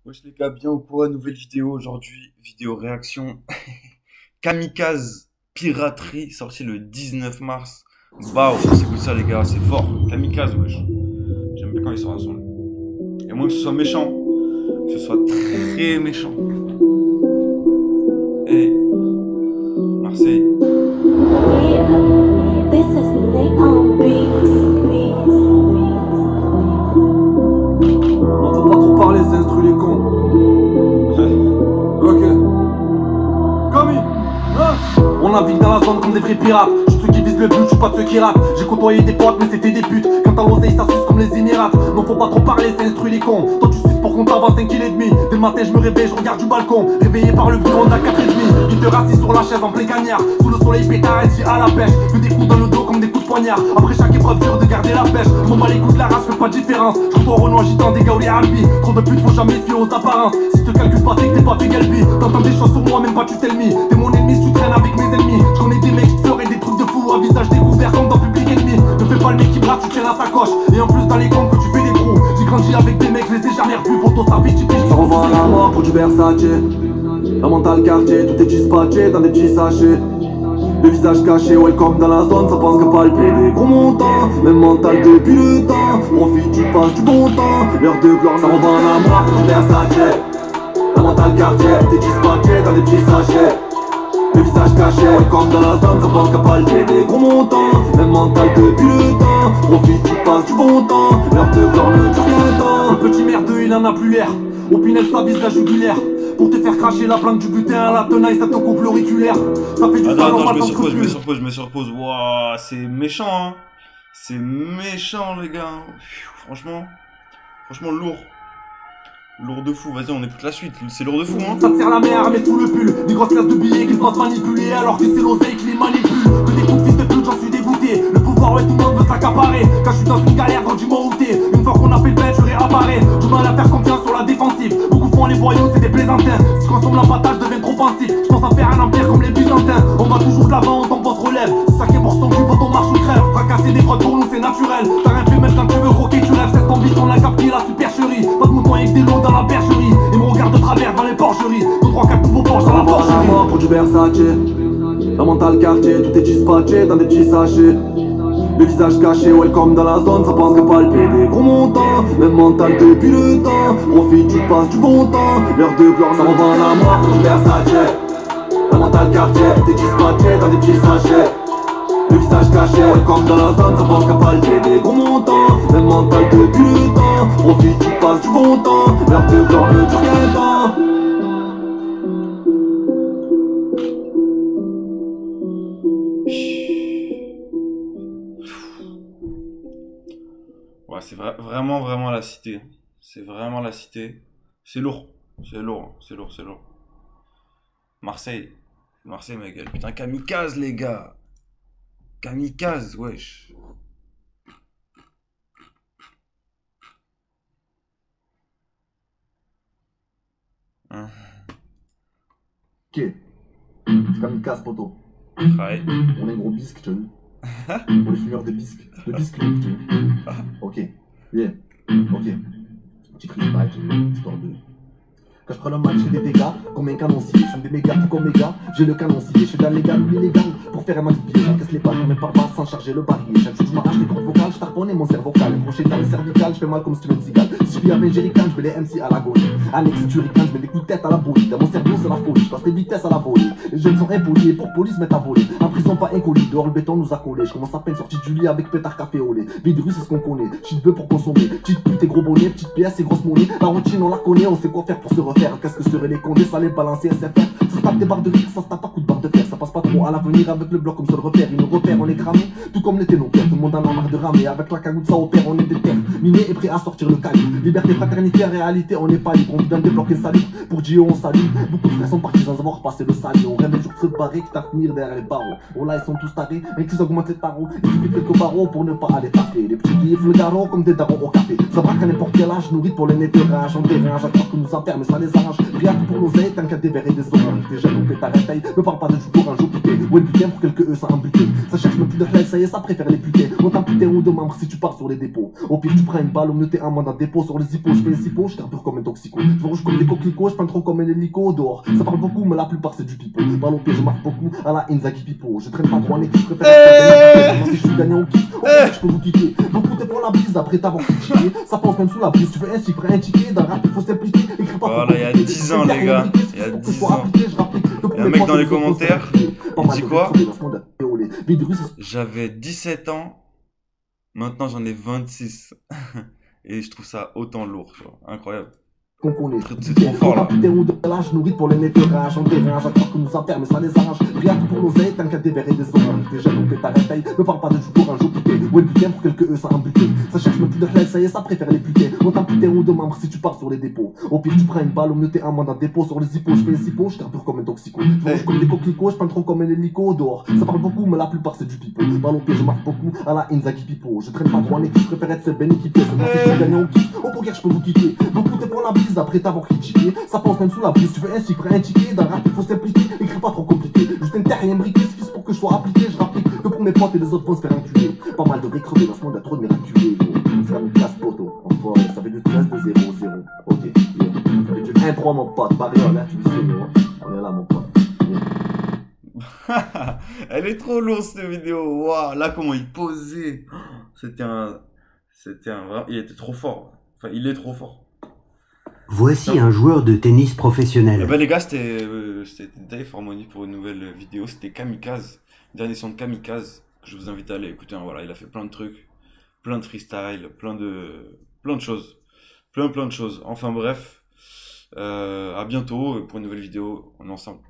Wesh les gars, bien au courant, nouvelle vidéo aujourd'hui, vidéo réaction. Kamikaze Piraterie, sorti le 19 mars. Waouh, c'est quoi ça les gars, c'est fort. Kamikaze, wesh. J'aime bien quand ils sortent un son. Et moi que ce soit méchant, que ce soit très méchant. Hey, Marseille. This is Leon Beats. On faut pas trop parler, c'est instru les cons. Ok. Commis, hein. On navigue dans la zone comme des vrais pirates. Je suis ceux qui visent le but, je suis pas de ceux qui ratent. J'ai côtoyé des potes, mais c'était des putes. Quand t'as l'oseille, ça suce comme les Émirats. Non, faut pas trop parler, c'est instru les cons. Toi, tu suces pour qu'on t'avance 5 kg et demi. Dès le matin, je me réveille, je regarde du balcon. Réveillé par le bureau d'un 4 et demi. Qui te rassis sur la chaise en plein cagnard. Sous le soleil pétard, et à la pêche. Que des coups dans le dos comme des coups de poignard. Après chaque épreuve, dur de garder la pêche. Je m'en bats les coups de la race, fais pas de différence. Je côtoie Renoir, gitan, des gars ou les Albi. Trop de putes, faut jamais se fier aux apparences. Si je te calcule pas, c'est que t'es pas fait galbi. T'entends des choses sur moi, même pas tu t'es mis. T'es mon ennemi si tu traînes avec mes ennemis. Je connais des mecs qui te feraient des trucs de fou. À visage découvert comme dans Public Enemy. Ne fais pas le mec qui brasse, tu tiens la sacoche. Et en plus dans les comptes que tu fais des trous. J'ai grandi avec des mecs, je les ai jamais revus. Pour ton service, tu piges. Ça revend à la mort pour du Versace. La mentale quartier, tout est dispatché dans des petits sachets. Le visage caché, welcome dans la zone, ça pense que palper des gros montants. Même mental depuis le temps, profite, tu passes du bon temps. L'heure de gloire, ça revend à la mort pour du Versace. La mentale quartier, tout est dispatché dans des petits sachets. Le visage caché, welcome dans la zone, ça pense que palper des gros montants. Même mental depuis le temps, profite, tu passes du bon temps. L'heure de gloire ne dure rien temps. Le petit merdeux, il en a plus l'air. Au pinel, ça vise la jugulaire. Pour te faire cracher la planque du butin à la tenaille, ça te coupe l'auriculaire. Ça fait du Attends, mal, je me surpose. Wouah, c'est méchant, hein. C'est méchant, les gars. Franchement lourd. Lourd de fou, vas-y, on écoute la suite. C'est lourd de fou, hein. Ça te sert la mère, mais sous le pull. Des grosses classes de billets qu'ils pensent manipuler, alors que c'est l'oseille qui les manipule. Que des coups de fils de pute, j'en suis dégoûté. Le pouvoir, ouais, tout le monde veut s'accaparer. Quand je suis dans une galère, donc dis-moi où t'es. Une fois qu'on a fait le bête, je réapparais. Du mal à faire confiance sur la défensive. Beaucoup font les voyous, c'est des plaisantins. Si je consomme la patate, je deviens trop pensif. Je pense à faire un empire comme les Byzantins. On va toujours de l'avant, on t'en se relève. C'est ça qui est pour son cul, quand on marche ou crève. Fracasser des crottes pour nous, c'est naturel. T'as rien fait, même quand tu veux croquer, tu rêves. C'est cette ambition, la cap qui est la supercherie. Pas de mouton avec des lots dans la bergerie. Ils me regardent de travers dans les porcheries. 2, 3, 4 nouveaux porches dans la porcherie. Pour du Versace. La mentale quartier, tout est dispatché dans des petits sachets. Le visage caché, welcome dans la zone, ça pense que palper des gros montants. Même mental depuis le temps, profite, tu passes du bon temps. L'heure de gloire, ça revend à la mort pour du Versace. La mentale quartier, tout est dispatché dans des petits sachets. Le visage caché, welcome dans la zone, ça pense que palper des gros montants. Même mental depuis le temps, profite, tu passes du bon temps. L'heure de gloire ne dure qu'un temps. Ouais, c'est vraiment la cité. C'est vraiment la cité. C'est lourd. C'est lourd. Marseille. Marseille, ma gueule. Putain, kamikaze, les gars. Kamikaze, wesh. Hein. Ok. C'est kamikaze, poto. Ouais. On est gros bisque, tu vois. On est fumeurs de bisque. De bisque, tu vois. Ok. Yeah. Ok. Petit freestyle, tu vois. Histoire de. Quand je prends le match, je fais des dégâts comme un canoncier. Je fume des mégas tout comme méga. J'ai le canoncier. Je suis dans les gars ou l'illégal. Pour faire un max billet, j'encaisse les balles. Même pas sans charger le barillet. Chaque jour, je m'arrache les cordes vocales. Je tarponne mon cerveau vocal. Crochet dans le cervical. Je fais mal comme si tu me cigale. Si je vis avec Jerrycan, je mets les MC à la gauche. Alex, si tu ricanes, je mets des coups de tête à la bolie. Dans mon cerveau, c'est la folie. Je passe les vitesses à la volée. Les jeunes sont impolis et pour police mettent à voler. En prison, pas incolis. Dehors, le béton nous a collé. Je commence à peine sorti du lit avec pétard café au lait. Vie de rue, c'est ce qu'on connaît. Petite bœuf pour consommer. Petite pute et gros bonnet. Petite pièce et grosse monnaie. La routine, on la connaît. On sait quoi faire pour se refaire. Qu'est-ce que seraient les condés, ça les balancer SFR. Ça se tape des barres de rire, ça se tape pas coup de barre de fer. Ça passe pas trop à l'avenir avec le bloc comme seul repère. Ils nous repèrent, on est cramé, tout comme l'étaient nos pères. Tout le monde en a marre de ramer. Avec la cagoule, ça opère, on est déterminé et prêt à sortir le calibre. Liberté, fraternité, réalité, on n'est pas libre. On vit dans des blocs insalibles. Pour Dieu, on salue. Beaucoup de frères sont partis sans avoir passé le salier. On rêve des jours de se barrer, quitte à finir derrière les barreaux. Oh là, ils sont tous tarés, mais qu'ils augmentent les tarots. Il suffit quelques barreaux pour ne pas aller taper. Les petits qui le garrot comme des darons au café. Ça braque à n'importe quel âge, nourrit pour les nettoyages. On dérange à croire que nous enferme, mais ça les arrange. Rien que pour l'oseille, tant qu'à des verres et des oranges. déjà donc ta réveille. Me parle pas de tout pour un jour putain. Ouais putain pour quelques ça un buté. Ça cherche même plus de règles, ça y est, ça préfère les putains. On t'a putain ou de membres si tu pars sur les dépôts. Au pire tu prends une balle, au mieux t'es un mandat de dépôt sur les hippos. Je fais les hippos, je carbure comme un toxico. Je rouge comme des coquelicots, je peins trop comme un hélico dehors. Ça parle beaucoup, mais la plupart c'est du pipeau. Balle au pied, je marque beaucoup à la Inzaghi Pipo. Je traîne pas trop en équipe, je préfère si je suis gagnant au kiff. Je peux vous quitter. Beaucoup t'es pour la bise après t'avoir critiqué. Ça pense même sous la brise, tu veux un chiffre, un ticket. Dans le rap il faut s'impliquer. Écris pas Voilà, il y a 10 ans, les gars. Il y a 10 ans. Il y a un mec dans les commentaires, il dit quoi? J'avais 17 ans, maintenant j'en ai 26. Et je trouve ça autant lourd, tu vois. Incroyable. C'est trop fort là. Putain ou de lâche nourrit pour les nettoyages. On dérange à croire que nous affaires, mais ça les arrange. Rien que pour l'oseille, tant qu'à des verres et des oranges. Déjà donc ta réveille, me parle pas de tout pour un jour putain. Ouais putain pour quelques ça un buté. Ça cherche même plus de règles, ça y est, ça préfère les putains. On t'a putain ou de membres si tu pars sur les dépôts. Au pire tu prends une balle, au mieux t'es un mandat de dépôt sur les hippos. Je fais les hippos, je carbure comme un toxico. Je rouge comme des coquelicots, je peins trop comme un hélico dehors. Ça parle beaucoup, mais la plupart c'est du pipeau. Balle au pied, je marque beaucoup à la Inzaghi Pipo. Je traîne pas trop en équipe, je préfère être seul ben équipé. Seulement si je suis gagnant au kiff. Au poker je peux vous quitter. Beaucoup t'es pour la bise après t'avoir critiqué. Ça pense même sous la brise, tu veux un chiffre, un ticket. Dans le rap il faut s'impliquer, écris pas trop compliqué. Juste un terre et un briquet suffisent pour que je sois appliqué. Je rapplique que pour mes potes et les autres vont se faire inculer. Pas mal de briques crevées dans ce monde, y'a trop de miraculés. C'est une classe poteau, enfin ça fait du 13 de 0-0. Ok, ça fait du 1-3 mon pote, Barriole là, tu le sais, on est là mon pote. Elle est trop lourde cette vidéo. Waouh, là comment il posait. Il était trop fort. Enfin, il est trop fort. Voici un joueur de tennis Eh professionnel. ben les gars, c'était Dave Harmony pour une nouvelle vidéo. C'était Kamikaze, dernier son de Kamikaze que je vous invite à aller écouter. Hein. Voilà, il a fait plein de trucs, plein de freestyle, plein de choses, plein de choses. Enfin bref, à bientôt pour une nouvelle vidéo. On est ensemble.